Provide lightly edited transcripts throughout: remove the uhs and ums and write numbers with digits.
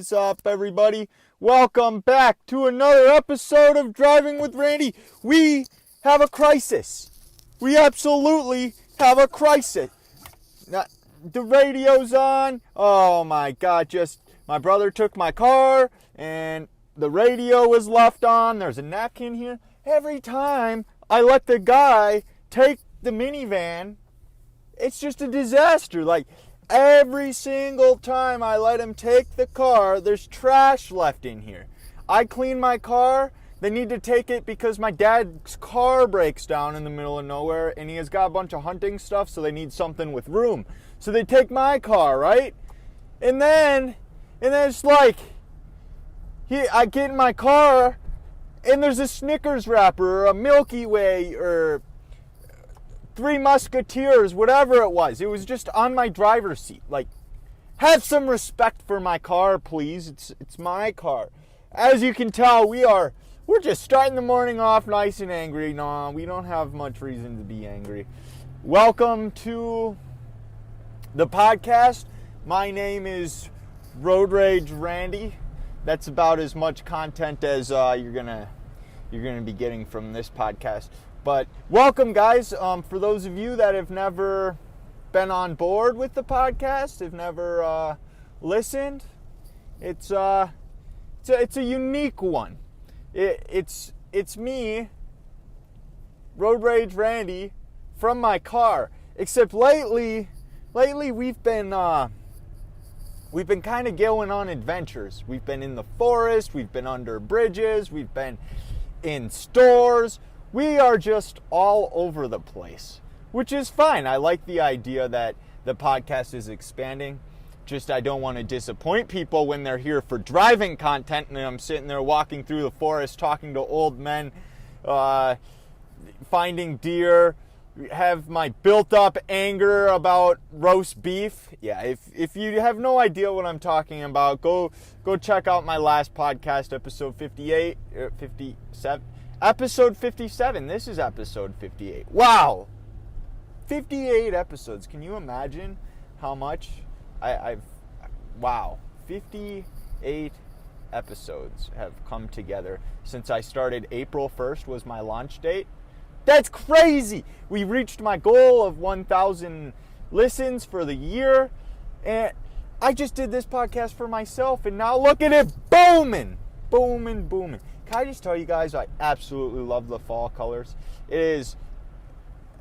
is up, everybody? Welcome back to another episode of Driving with Randy. We have a crisis. We absolutely have a crisis. Now, the radio's on. Oh my God, my brother took my car and the radio was left on. There's a napkin here. Every time I let the guy take the minivan, it's just a disaster. Like, every single time I let him take the car, there's trash left in here. I clean my car, they need to take it because my dad's car breaks down in the middle of nowhere and he has got a bunch of hunting stuff, so they need something with room. So they take my car, right? And then it's like, I get in my car and there's a Snickers wrapper or a Milky Way or Three Musketeers, whatever it was. It was just on my driver's seat. Like, have some respect for my car, please. It's my car. As you can tell, we're just starting the morning off nice and angry. No, we don't have much reason to be angry. Welcome to the podcast. My name is Road Rage Randy. That's about as much content as you're gonna be getting from this podcast. But welcome, guys. For those of you that have never been on board with the podcast, have never listened, it's a unique one. It's me, Road Rage Randy, from my car. Except lately we've been kind of going on adventures. We've been in the forest. We've been under bridges. We've been in stores. We are just all over the place, which is fine. I like the idea that the podcast is expanding. Just I don't want to disappoint people when they're here for driving content and I'm sitting there walking through the forest talking to old men, finding deer, have my built-up anger about roast beef. Yeah, if you have no idea what I'm talking about, go check out my last podcast, episode 58, 57. Episode 57. This is episode 58. Wow! 58 episodes. Can you imagine how much wow. 58 episodes have come together since I started. April 1st was my launch date. That's crazy! We reached my goal of 1,000 listens for the year. And I just did this podcast for myself, and now look at it booming! Booming. Can I just tell you guys, I absolutely love the fall colors. It is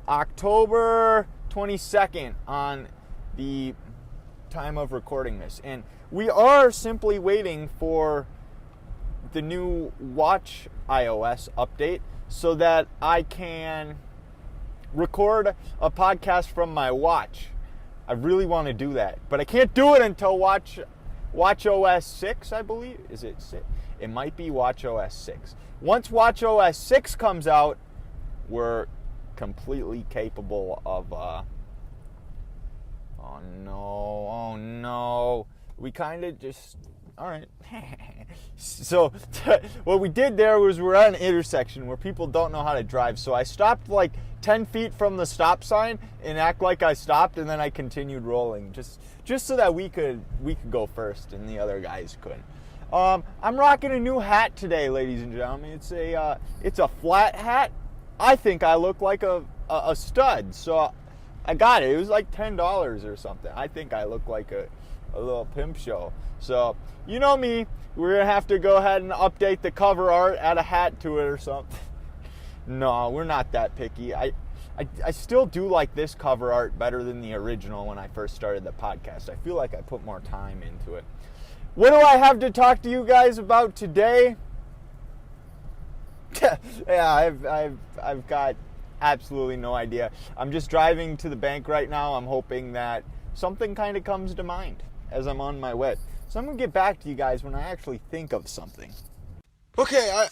October 22nd on the time of recording this. And we are simply waiting for the new Watch iOS update so that I can record a podcast from my watch. I really want to do that. But I can't do it until Watch OS 6, I believe. Is it 6? It might be Watch OS 6. Once Watch OS 6 comes out, we're completely capable of... Oh no. We kind of just... All right. So what we did there was we're at an intersection where people don't know how to drive. So I stopped like 10 feet from the stop sign and act like I stopped, and then I continued rolling just so that we could go first and the other guys couldn't. I'm rocking a new hat today, ladies and gentlemen. It's a flat hat. I think I look like a stud, so I got it. It was like $10 or something. I think I look like a little pimp show. So, you know me, we're going to have to go ahead and update the cover art, add a hat to it or something. No, we're not that picky. I still do like this cover art better than the original when I first started the podcast. I feel like I put more time into it. What do I have to talk to you guys about today? Yeah, I've got absolutely no idea. I'm just driving to the bank right now. I'm hoping that something kind of comes to mind as I'm on my way. So I'm going to get back to you guys when I actually think of something. Okay,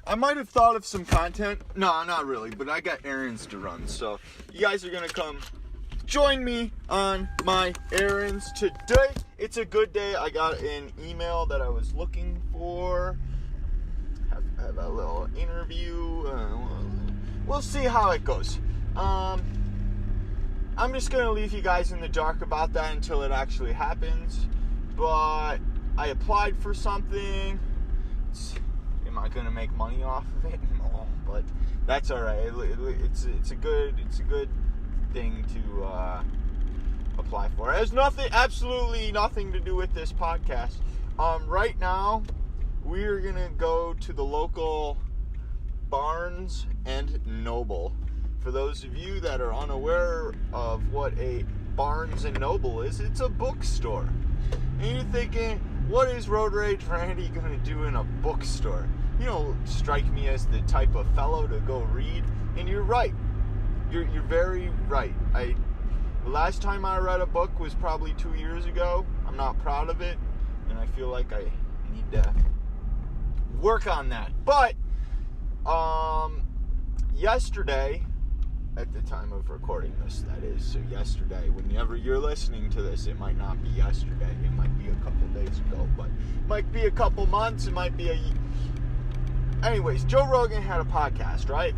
I might have thought of some content. No, not really, but I got errands to run. So you guys are going to come join me on my errands today. It's a good day. I got an email that I was looking for. Have a little interview. We'll see how it goes. I'm just going to leave you guys in the dark about that until it actually happens. But I applied for something. Am I gonna make money off of it? No, but that's all right. It's a good thing to apply for. It has absolutely nothing to do with this podcast. Right now, we're gonna go to the local Barnes and Noble. For those of you that are unaware of what a Barnes and Noble is, it's a bookstore. And you're thinking, what is Road Rage Randy gonna do in a bookstore? You don't strike me as the type of fellow to go read. And you're right. You're very right. The last time I read a book was probably 2 years ago. I'm not proud of it, and I feel like I need to work on that. But yesterday, at the time of recording this, that is, so yesterday, whenever you're listening to this, it might not be yesterday, it might be a couple days ago, but it might be a couple months, it might be anyways, Joe Rogan had a podcast, right?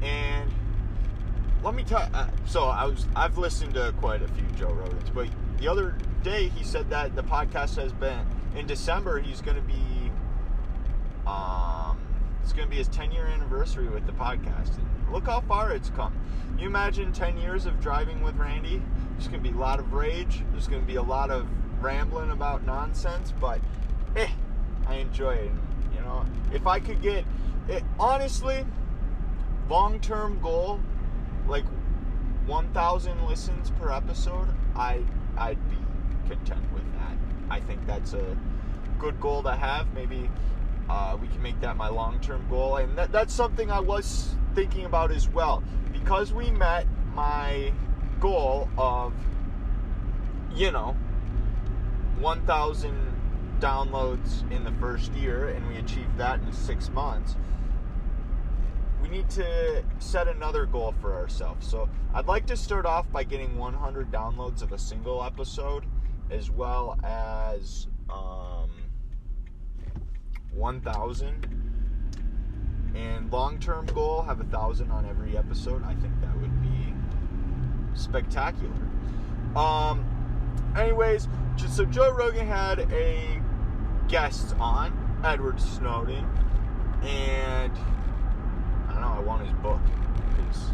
And let me tell I've listened to quite a few Joe Rogans, but the other day he said that the podcast has been, in December, he's going to be, it's going to be his 10-year anniversary with the podcast. And look how far it's come. You imagine 10 years of driving with Randy? There's going to be a lot of rage. There's going to be a lot of rambling about nonsense, but I enjoy it. You know, if I could get it, honestly, long-term goal, like 1,000 listens per episode, I'd be content with that. I think that's a good goal to have. Maybe we can make that my long-term goal, and that's something I was thinking about as well, because we met my goal of 1,000 downloads in the first year, and we achieved that in 6 months. We need to set another goal for ourselves. So I'd like to start off by getting 100 downloads of a single episode, as well as 1,000. And long-term goal, have 1,000 on every episode. I think that would be spectacular. Anyways, so Joe Rogan had a guest on, Edward Snowdens, and I don't know, I want his book because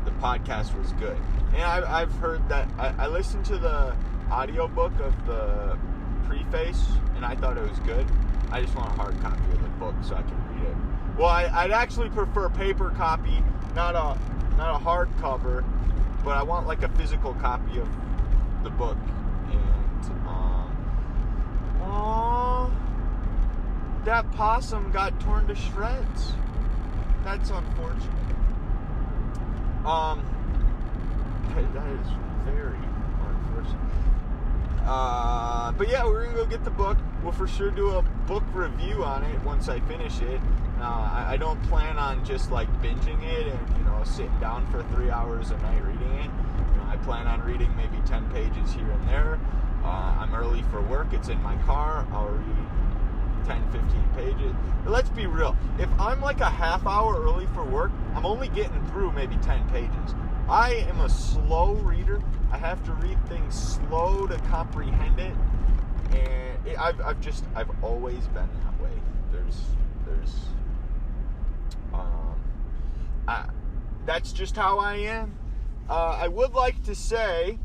the podcast was good. And I've heard that, I listened to the audiobook of the preface, and I thought it was good. I just want a hard copy of the book so I can read it. Well, I'd actually prefer paper copy, not a hardcover, but I want like a physical copy of the book. And that possum got torn to shreds. That's unfortunate. That is very unfortunate. But yeah, we're gonna go get the book. We'll for sure do a book review on it once I finish it. I don't plan on just like binging it and sitting down for 3 hours a night reading it. I plan on reading maybe 10 pages here and there. I'm early for work. It's in my car. I'll read 10, 15 pages. But let's be real. If I'm like a half hour early for work, I'm only getting through maybe 10 pages. I am a slow reader. I have to read things slow to comprehend it. And I've always been that way. That's just how I am. I would like to say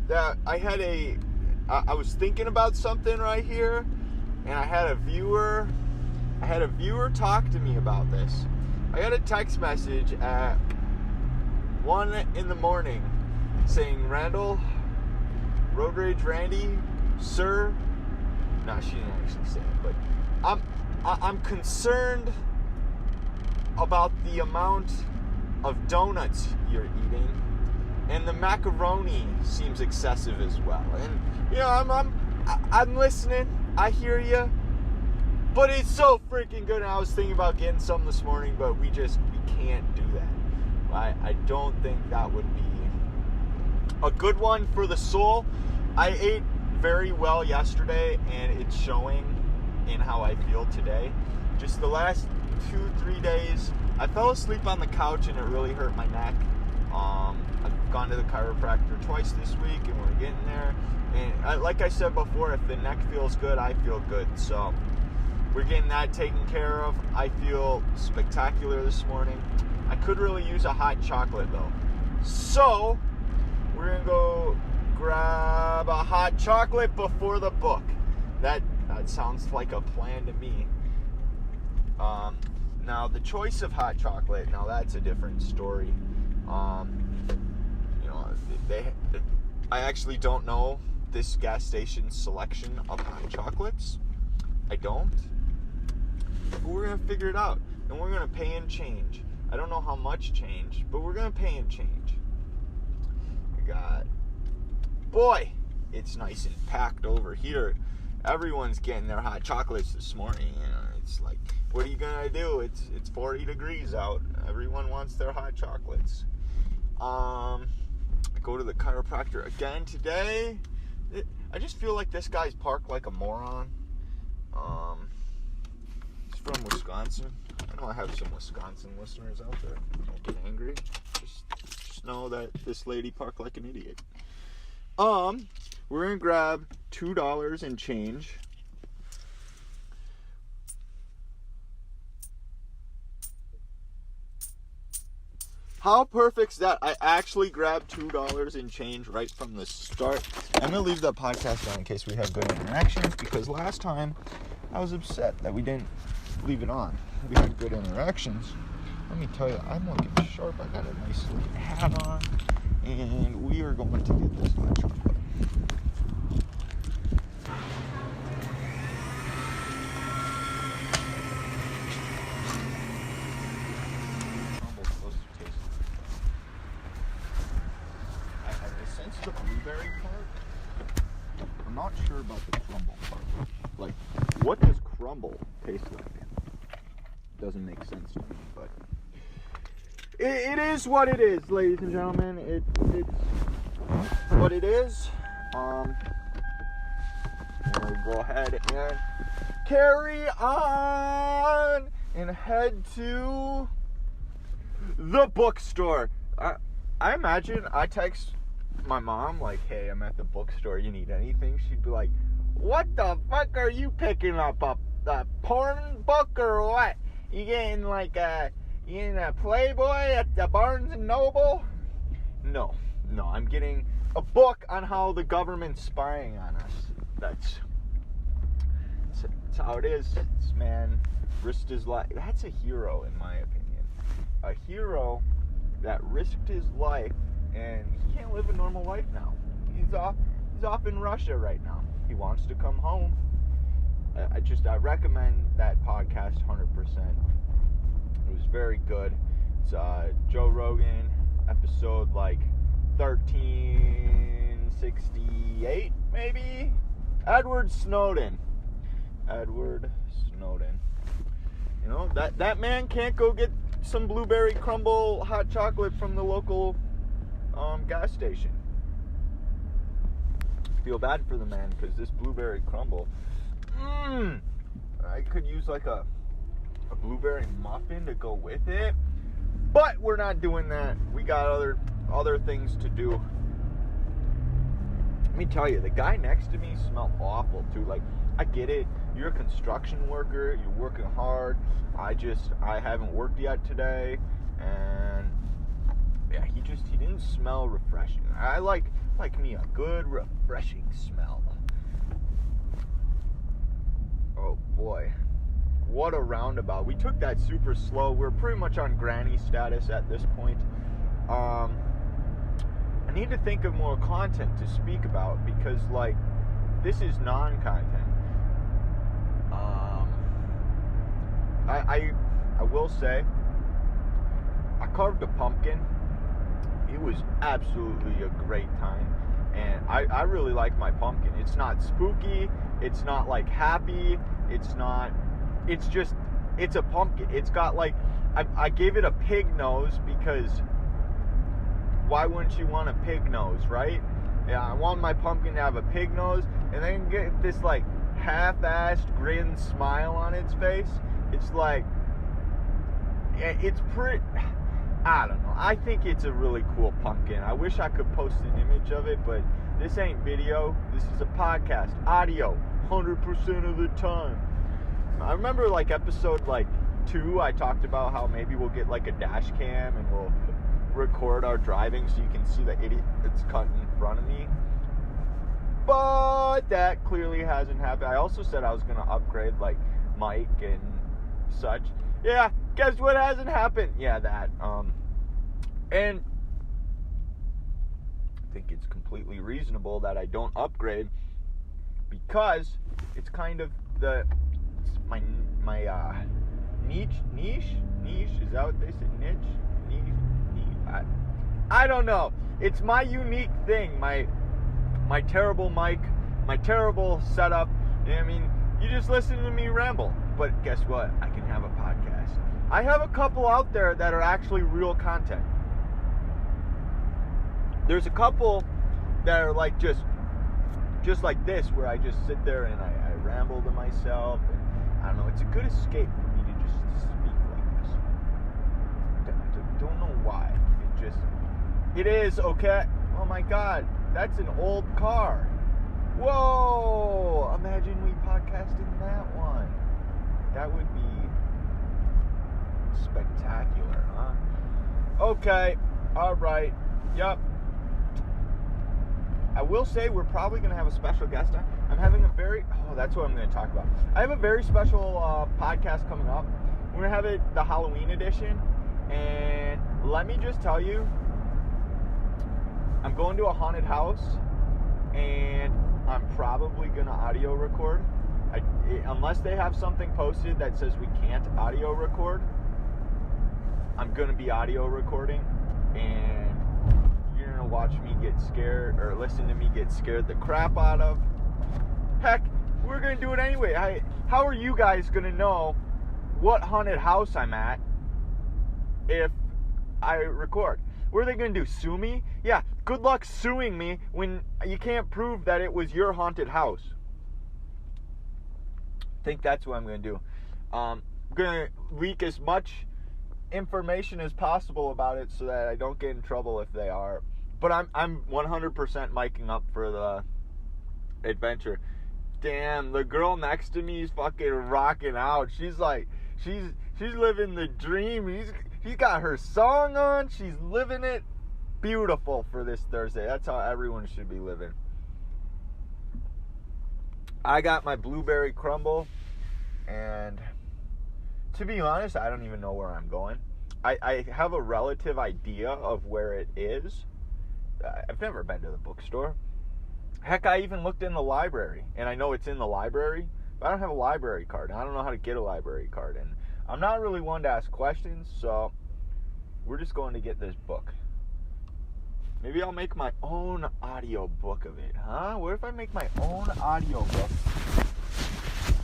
that I was thinking about something right here, and I had a viewer talk to me about this. I got a text message at 1 a.m. saying, "Randall, Road Rage Randy, sir." No, she didn't actually say it, but I'm concerned about the amount of donuts you're eating, and the macaroni seems excessive as well. And I'm listening. I hear you, but it's so freaking good. And I was thinking about getting some this morning, but we can't do that. I don't think that would be a good one for the soul. I ate very well yesterday, and it's showing in how I feel today. Just the last 2-3 days, I fell asleep on the couch and it really hurt my neck. I I've gone to the chiropractor twice this week, and we're getting there. And like I said before, if the neck feels good, I feel good. So we're getting that taken care of. I feel spectacular this morning. I could really use a hot chocolate though. So we're going to go grab a hot chocolate before the book. That sounds like a plan to me. Now the choice of hot chocolate, now that's a different story. I actually don't know this gas station's selection of hot chocolates. I don't. But we're going to figure it out. And we're going to pay in change. I don't know how much change, but we're going to pay in change. Boy, it's nice and packed over here. Everyone's getting their hot chocolates this morning. It's like, what are you gonna do? It's 40 degrees out. Everyone wants their hot chocolates. I go to the chiropractor again today. I just feel like this guy's parked like a moron. He's from Wisconsin. I know I have some Wisconsin listeners out there. Don't get angry. Just know that this lady parked like an idiot. We're gonna grab $2 and change. How perfect's that? I actually grabbed $2 and change right from the start. I'm gonna leave the podcast on in case we have good interactions, because last time I was upset that we didn't leave it on. We had good interactions. Let me tell you, I'm looking sharp. I got a nice looking hat on, and we are going to get this hot chocolate. The blueberry part, I'm not sure about the crumble part. Like, what does crumble taste like? Doesn't make sense to me, but it is what it is, ladies and gentlemen. It's what it is. We'll go ahead and carry on and head to the bookstore. I imagine I text my mom, like, hey, I'm at the bookstore, you need anything? She'd be like, what the fuck are you picking up? A porn book or what? You getting like you getting a Playboy at the Barnes and Noble? No, I'm getting a book on how the government's spying on us. That's how it is. This man risked his life. That's a hero, in my opinion. A hero that risked his life, and he can't live a normal life now. He's off in Russia right now. He wants to come home. I recommend that podcast 100%. It was very good. It's Joe Rogan, episode like 1368, maybe? Edward Snowden. You know, that man can't go get some blueberry crumble hot chocolate from the local gas station. I feel bad for the man, because this blueberry crumble, I could use like a blueberry muffin to go with it, but we're not doing that. We got other things to do. Let me tell you, the guy next to me smelled awful too. Like, I get it, you're a construction worker, you're working hard. I haven't worked yet today, and yeah, he didn't smell refreshing. I like me a good refreshing smell. Oh boy, what a roundabout. We took that super slow. We're pretty much on granny status at this point. I need to think of more content to speak about, because like, this is non-content. I will say, I carved a pumpkin. It was absolutely a great time, and I really like my pumpkin. It's not spooky, it's not like happy, it's a pumpkin. It's got like, I gave it a pig nose, because why wouldn't you want a pig nose, right? Yeah, I want my pumpkin to have a pig nose, and then get this like half-assed grin smile on its face. It's like, it's pretty, I don't know. I think it's a really cool pumpkin. I wish I could post an image of it, but this ain't video. This is a podcast. Audio. 100% of the time. I remember like episode 2, I talked about how maybe we'll get like a dash cam and we'll record our driving so you can see the idiot that's cutting in front of me. But that clearly hasn't happened. I also said I was going to upgrade like mic and such. Yeah, guess what hasn't happened? Yeah, that. And I think it's completely reasonable that I don't upgrade because it's kind of my niche. Is that what they say? Niche. I don't know. It's my unique thing. My terrible mic, my terrible setup. I mean, you just listen to me ramble. But guess what? I can have a podcast. I have a couple out there that are actually real content. There's a couple that are like just like this, where I just sit there and I ramble to myself. And I don't know. It's a good escape for me to just speak like this. I don't know why. It is, okay. Oh my God. That's an old car. Whoa! Imagine we podcast in that one. That would be spectacular, huh? Okay. All right. Yep. I will say we're probably going to have a special guest on. I'm having that's what I'm going to talk about. I have a very special podcast coming up. We're going to have it the Halloween edition. And let me just tell you, I'm going to a haunted house, and I'm probably going to audio record. Unless they have something posted that says we can't audio record, I'm going to be audio recording, and you're going to watch me get scared, or listen to me get scared the crap out of. Heck, we're going to do it anyway. How are you guys going to know what haunted house I'm at if I record? What are they going to do, sue me? Yeah, good luck suing me when you can't prove that it was your haunted house. I think that's what I'm going to do. I'm going to leak as much information as possible about it so that I don't get in trouble if they are. But I'm 100% miking up for the adventure. Damn, the girl next to me is fucking rocking out. She's like, she's living the dream. She's got her song on. She's living it. Beautiful for this Thursday. That's how everyone should be living. I got my blueberry crumble, and to be honest, I don't even know where I'm going. I have a relative idea of where it is. I've never been to the bookstore. Heck, I even looked in the library, and I know it's in the library, but I don't have a library card, and I don't know how to get a library card, and I'm not really one to ask questions, so we're just going to get this book. Maybe I'll make my own audio book of it, huh? What if I make my own audio book?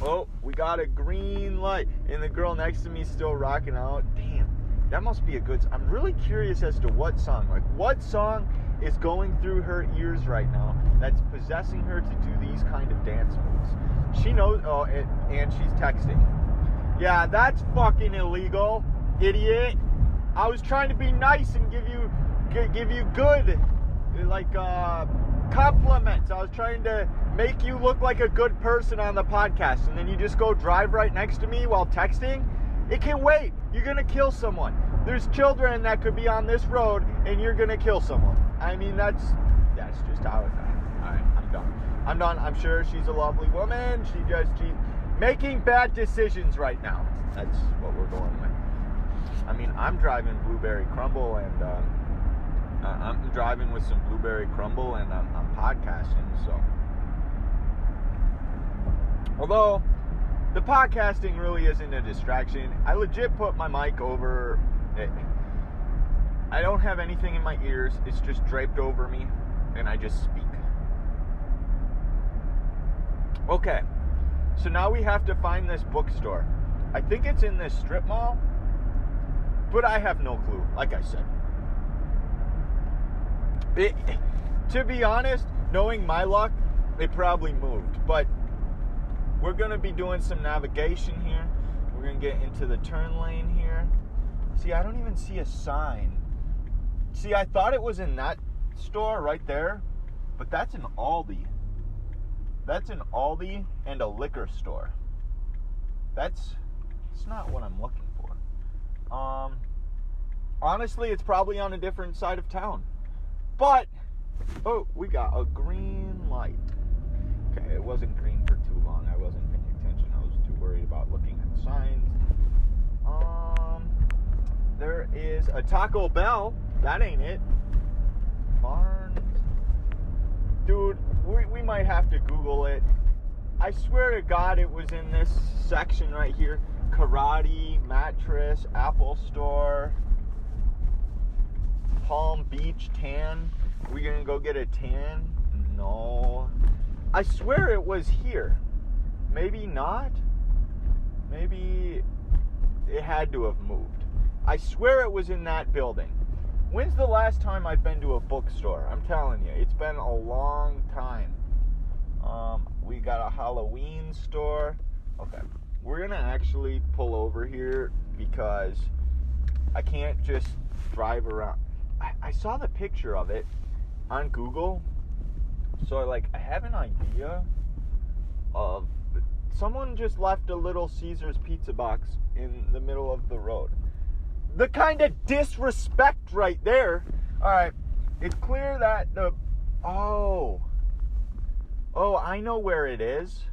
Oh, we got a green light, and the girl next to me is still rocking out. Damn, that must be a good... I'm really curious as to what song. Like, what song is going through her ears right now that's possessing her to do these kind of dance moves? She knows... Oh, and she's texting. Yeah, that's fucking illegal, idiot. I was trying to be nice and give you good, like, compliments. I was trying to make you look like a good person on the podcast, and then you just go drive right next to me while texting. It can wait. You're gonna kill someone. There's children that could be on this road, and you're gonna kill someone. I mean, that's just how it goes. All right, I'm done. I'm sure she's a lovely woman. She's making bad decisions right now. That's what we're going with. I mean, I'm driving blueberry crumble, and I'm driving with some blueberry crumble, and I'm podcasting, so. Although, the podcasting really isn't a distraction. I legit put my mic over it. I don't have anything in my ears. It's just draped over me, and I just speak. Okay, so now we have to find this bookstore. I think it's in this strip mall, but I have no clue, like I said. To be honest, knowing my luck, it probably moved. But we're going to be doing some navigation here. We're going to get into the turn lane here. See, I don't even see a sign. See, I thought it was in that store right there, but that's an Aldi. That's an Aldi and a liquor store. It's not what I'm looking for. Honestly, it's probably on a different side of town. But, oh, we got a green light. Okay, it wasn't green for too long. I wasn't paying attention. I was too worried about looking at signs. There is a Taco Bell. That ain't it. Barnes. Dude, we might have to Google it. I swear to God it was in this section right here. Karate, mattress, Apple Store, Palm Beach tan. We gonna go get a tan? No. I swear it was here. Maybe not. Maybe it had to have moved. I swear it was in that building. When's the last time I've been to a bookstore? I'm telling you, it's been a long time. We got a Halloween store. Okay, we're gonna actually pull over here because I can't just drive around. I saw the picture of it on Google, so I have an idea of someone just left a Little Caesars pizza box in the middle of the road. The kind of disrespect right there. All right, it's clear that oh, I know where it is.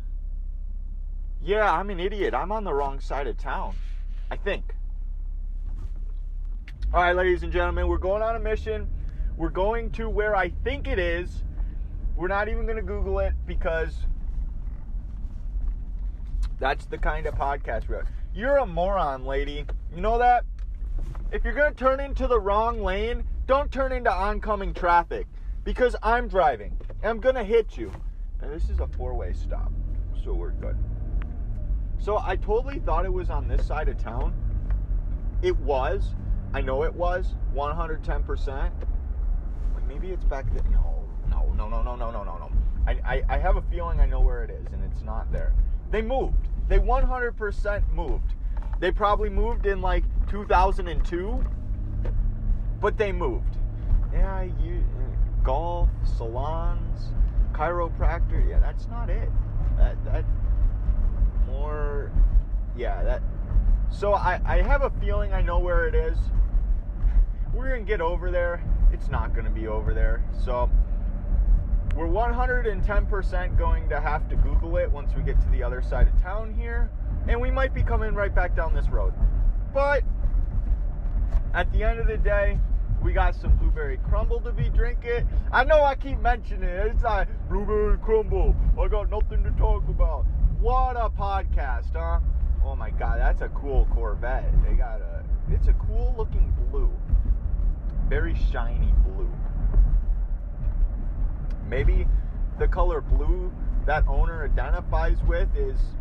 Yeah, I'm an idiot. I'm on the wrong side of town, I think. All right, ladies and gentlemen, we're going on a mission. We're going to where I think it is. We're not even going to Google it because that's the kind of podcast we're. You're a moron, lady. You know that? If you're going to turn into the wrong lane, don't turn into oncoming traffic because I'm driving and I'm going to hit you. And this is a four-way stop, so we're good. So I totally thought it was on this side of town. It was. I know it was 110%. But maybe it's back there. No. I have a feeling I know where it is, and it's not there. They moved. They 100% moved. They probably moved in 2002, but they moved. Yeah, golf, salons, chiropractor. Yeah, that's not it. That more. Yeah, that. So I have a feeling I know where it is. We're gonna get over there. It's not gonna be over there. So we're 110% going to have to Google it once we get to the other side of town here. And we might be coming right back down this road. But at the end of the day, we got some blueberry crumble to be drinking. I know I keep mentioning it. It's like, blueberry crumble. I got nothing to talk about. What a podcast, huh? Oh my God, that's a cool Corvette. It's a cool looking blue. Very shiny blue. Maybe the color blue that owner identifies with is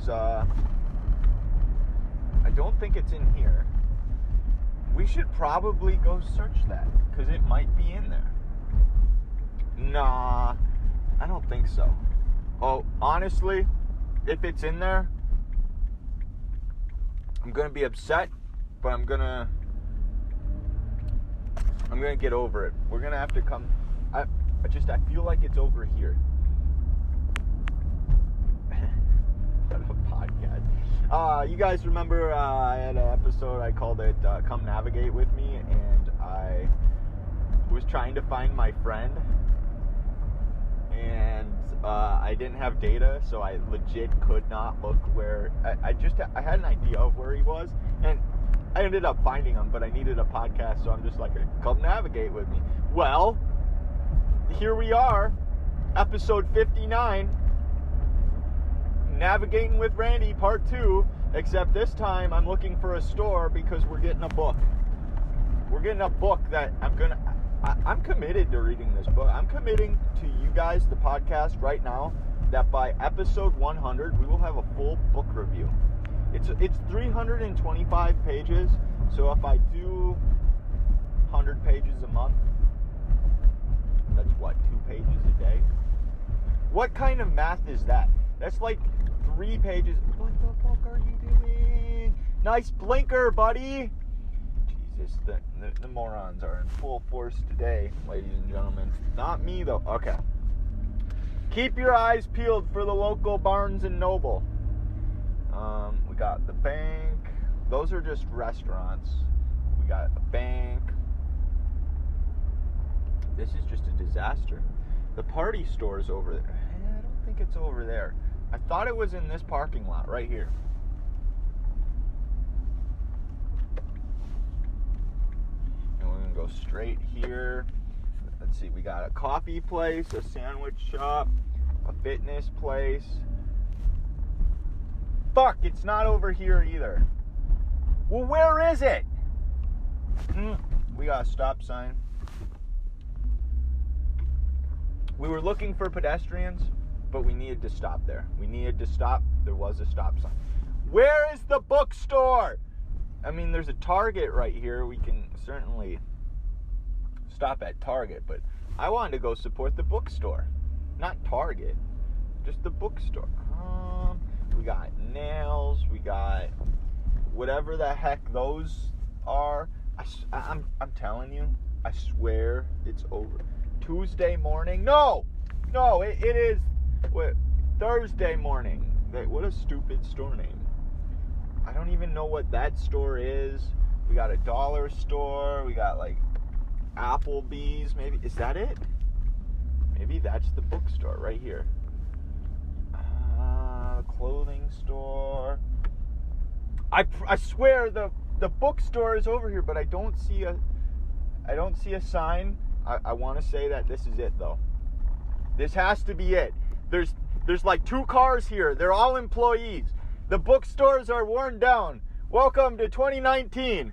I don't think it's in here. We should probably go search that because it might be in there. Nah, I don't think so. Oh, honestly, if it's in there, I'm gonna be upset, but I'm gonna get over it. We're gonna have to come. I feel like it's over here. What a podcast. You guys remember I had an episode, I called it Come Navigate With Me, and I was trying to find my friend, and I didn't have data, so I legit could not look where, I had an idea of where he was, and I ended up finding him, but I needed a podcast, so I'm just like, come navigate with me. Well, here we are, episode 59, Navigating with Randy, part 2, except this time I'm looking for a store because we're getting a book. We're getting a book that I'm committed to reading this book. I'm committing to you guys, the podcast, right now, that by episode 100, we will have a full book review. It's 325 pages, so if I do 100 pages a month, that's what, 2 pages a day? What kind of math is that? That's like 3 pages. What the fuck are you doing? Nice blinker, buddy. Just the morons are in full force today, ladies and gentlemen. Not me, though. Okay. Keep your eyes peeled for the local Barnes & Noble. We got the bank. Those are just restaurants. We got a bank. This is just a disaster. The party store is over there. I don't think it's over there. I thought it was in this parking lot right here. And we're going to go straight here. Let's see. We got a coffee place, a sandwich shop, a fitness place. Fuck, it's not over here either. Well, where is it? We got a stop sign. We were looking for pedestrians, but we needed to stop there. We needed to stop. There was a stop sign. Where is the bookstore? I mean, there's a Target right here. We can certainly stop at Target, but I wanted to go support the bookstore. Not Target, just the bookstore. We got nails. We got whatever the heck those are. I'm telling you, I swear it's over. Tuesday morning? No, it is Thursday morning. What a stupid store name. I don't even know what that store is. We got a dollar store. We got like Applebee's. Maybe is that it? Maybe that's the bookstore right here. Clothing store. I swear the bookstore is over here, but I don't see a sign. I want to say that this is it though. This has to be it. There's like 2 cars here. They're all employees. The bookstores are worn down. Welcome to 2019.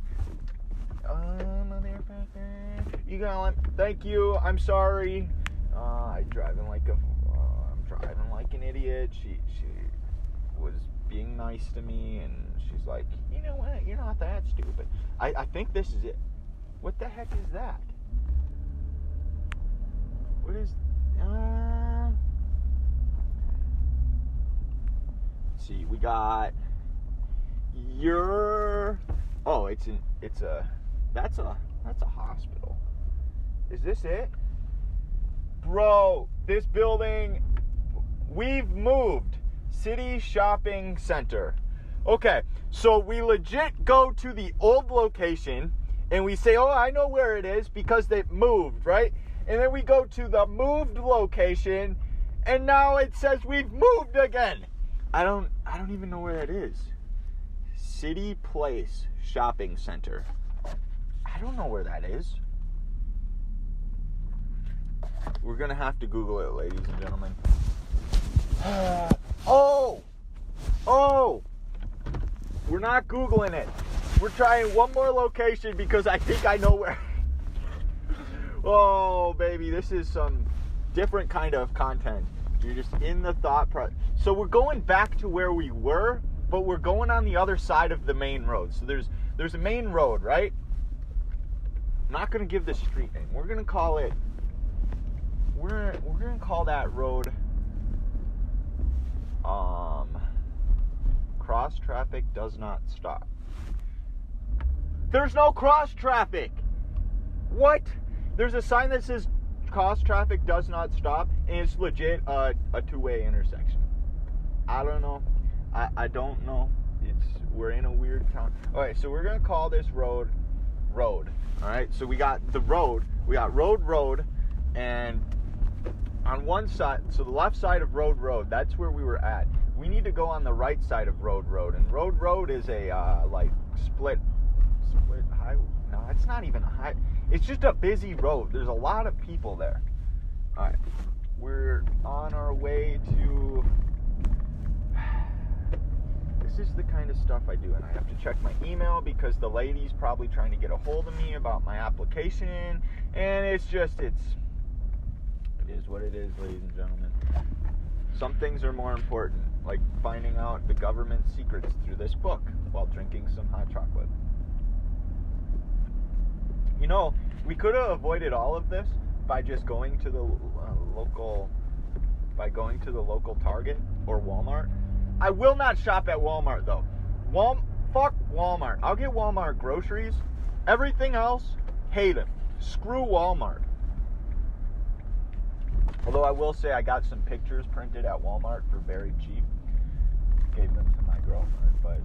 You gonna thank you. I'm sorry. I'm driving like an idiot. She was being nice to me, and she's like, you know what? You're not that stupid. I think this is it. What the heck is that? What is? Let's see. We got your. Oh, that's a hospital. Is this it? Bro, this building, we've moved. City Shopping Center. Okay, so we legit go to the old location and we say, oh, I know where it is because they moved, right? And then we go to the moved location and now it says we've moved again. I don't even know where that is. City Place Shopping Center. I don't know where that is. We're going to have to Google it, ladies and gentlemen. Oh! We're not Googling it. We're trying one more location because I think I know where. Oh, baby, this is some different kind of content. You're just in the thought process. So we're going back to where we were, but we're going on the other side of the main road. So there's a main road, right? I'm not going to give the street name. We're going to call it. We're going to call that road. Cross traffic does not stop. There's no cross traffic. What? There's a sign that says cross traffic does not stop, and it's legit a 2-way intersection. I don't know. I don't know. We're in a weird town. Okay, so we're gonna call this road. All right. So we got the road. We got road, and on one side, so the left side of road, that's where we were at. We need to go on the right side of road, and road is a like split highway. No, it's not even a high. It's just a busy road. There's a lot of people there. All right, we're on our way to. This is the kind of stuff I do, and I have to check my email because the lady's probably trying to get a hold of me about my application, and it is what it is, ladies and gentlemen. Some things are more important, like finding out the government secrets through this book while drinking some hot chocolate. You know, we could have avoided all of this by just going to the local Target or Walmart. I will not shop at Walmart though. Fuck Walmart. I'll get Walmart groceries, Everything else, hate him. Screw Walmart. Although I will say I got some pictures printed at Walmart for very cheap. Gave them to my girlfriend, but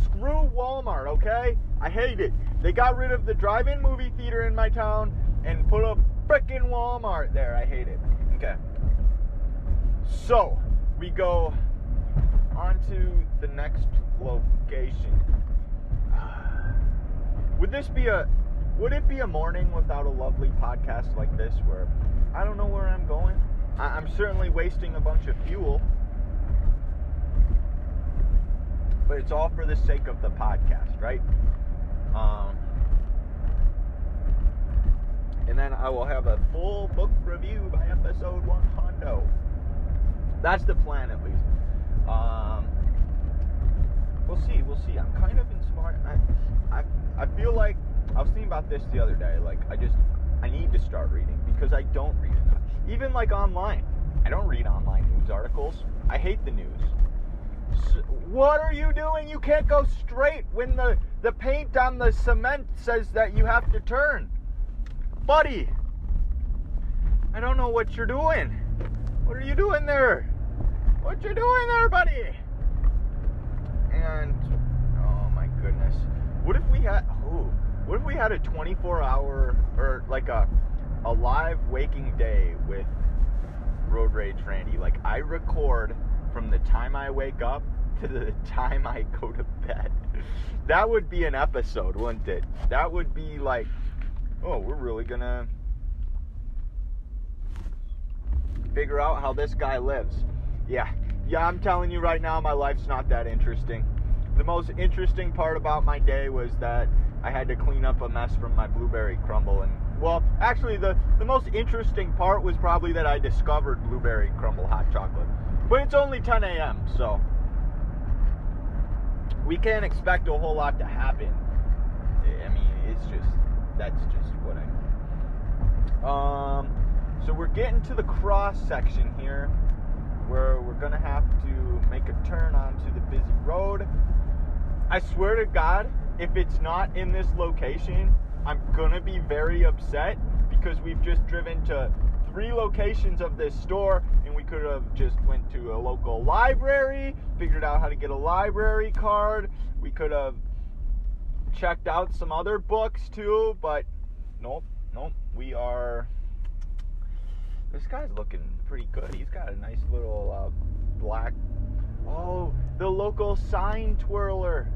screw Walmart, okay? I hate it. They got rid of the drive-in movie theater in my town and put a frickin' Walmart there. I hate it. Okay. So, we go on to the next location. Would it be a morning without a lovely podcast like this where I don't know where I'm going? I'm certainly wasting a bunch of fuel. But it's all for the sake of the podcast, right? And then I will have a full book review by episode 100. That's the plan, at least. We'll see. I'm kind of inspired. I feel like I was thinking about this the other day. Like I need to start reading because I don't read enough. Even like online, I don't read online news articles. I hate the news. So, what are you doing? You can't go straight when the paint on the cement says that you have to turn. Buddy, I don't know what you're doing. What are you doing there? What you doing there, buddy? And oh my goodness, what if we had a 24-hour or like a live waking day with Road Rage Randy? Like I record from the time I wake up to the time I go to bed. That would be an episode, wouldn't it? That would be like, oh, we're really gonna figure out how this guy lives. Yeah, I'm telling you right now, my life's not that interesting. The most interesting part about my day was that I had to clean up a mess from my blueberry crumble. And, well, actually, the most interesting part was probably that I discovered blueberry crumble hot chocolate. But it's only 10 a.m., so we can't expect a whole lot to happen. I mean, that's just what I mean. So we're getting to the cross section here, where we're gonna have to make a turn onto the busy road. I swear to God, if it's not in this location, I'm gonna be very upset because we've just driven to 3 locations of this store, and we could have just went to a local library, figured out how to get a library card. We could have checked out some other books too, but nope. This guy's looking pretty good. He's got a nice little black, the local sign twirler.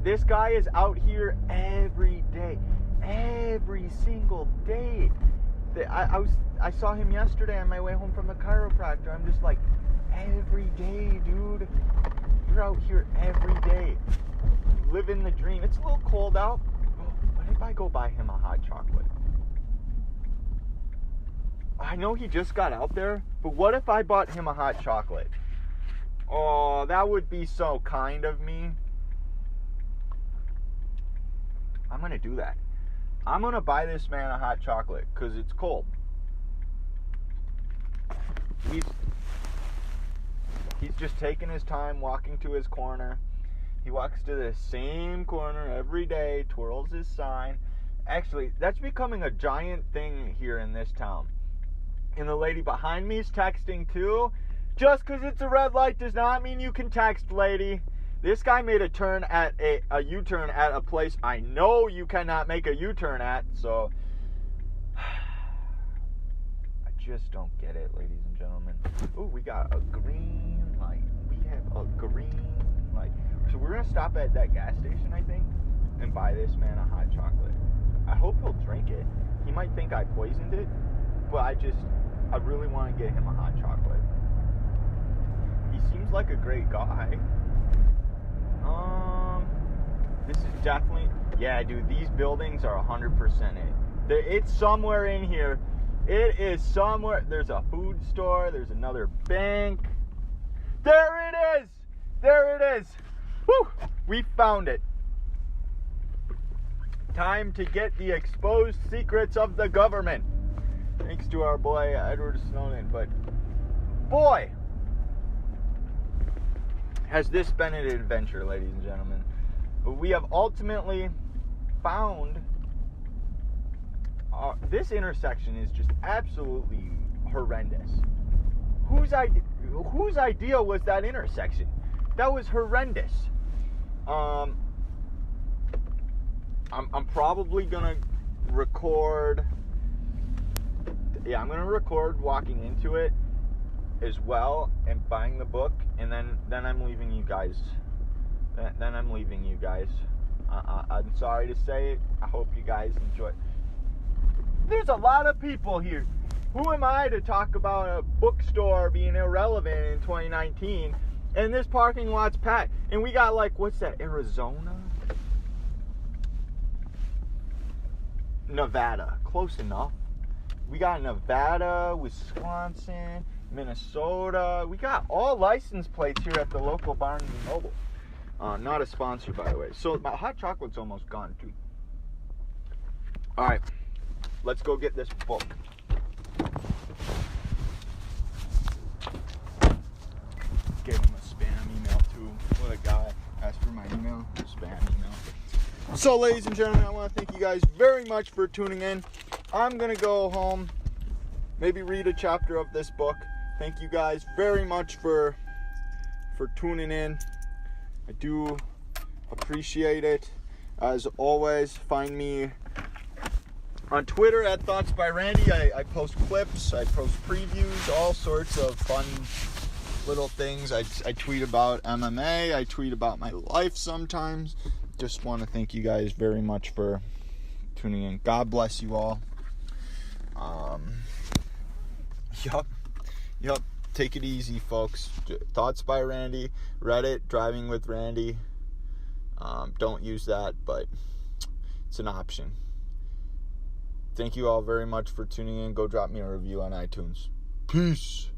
This guy is out here every day, every single day. I saw him yesterday on my way home from the chiropractor. I'm just like, every day, dude. You're out here every day, living the dream. It's a little cold out. What if I go buy him a hot chocolate? I know he just got out there, but what if I bought him a hot chocolate? Oh, that would be so kind of me. I'm going to do that. I'm going to buy this man a hot chocolate because it's cold. He's just taking his time walking to his corner. He walks to the same corner every day, twirls his sign. Actually, that's becoming a giant thing here in this town. And the lady behind me is texting too. Just because it's a red light does not mean you can text, lady. This guy made a turn at a U-turn at a place I know you cannot make a U-turn at, so I just don't get it, ladies and gentlemen. Ooh, we got a green light. We have a green light. So we're going to stop at that gas station, I think, and buy this man a hot chocolate. I hope he'll drink it. He might think I poisoned it, but I really want to get him a hot chocolate. He seems like a great guy. This is definitely, yeah, dude, these buildings are 100% it. It's somewhere in here. It is somewhere. There's a food store. There's another bank. There it is. There it is. Woo! We found it. Time to get the exposed secrets of the government. Thanks to our boy Edward Snowdens. But boy, has this been an adventure, ladies and gentlemen. We have ultimately found this intersection is just absolutely horrendous. Whose idea was that intersection? That was horrendous. I'm probably gonna record. Yeah, I'm gonna record walking into it as well and buying the book, and then I'm leaving you guys. Then I'm leaving you guys. I'm sorry to say it. I hope you guys enjoy. There's a lot of people here. Who am I to talk about a bookstore being irrelevant in 2019? And this parking lot's packed. And we got like, what's that, Arizona? Nevada. Close enough. We got Nevada, Wisconsin, Minnesota. We got all license plates here at the local Barnes & Noble. Not a sponsor, by the way. So my hot chocolate's almost gone, too. All right. Let's go get this book. Gave him a spam email, too. What a guy. Asked for my email. Spam email. So, ladies and gentlemen, I want to thank you guys very much for tuning in. I'm going to go home, maybe read a chapter of this book. Thank you guys very much for tuning in. I do appreciate it. As always, find me on Twitter at Thoughts by Randy. I post clips, I post previews, all sorts of fun little things. I tweet about MMA, I tweet about my life sometimes. Just want to thank you guys very much for tuning in. God bless you all. Yup. Take it easy, folks. Thoughts by Randy. Reddit, Driving with Randy. Don't use that, but it's an option. Thank you all very much for tuning in. Go drop me a review on iTunes. Peace.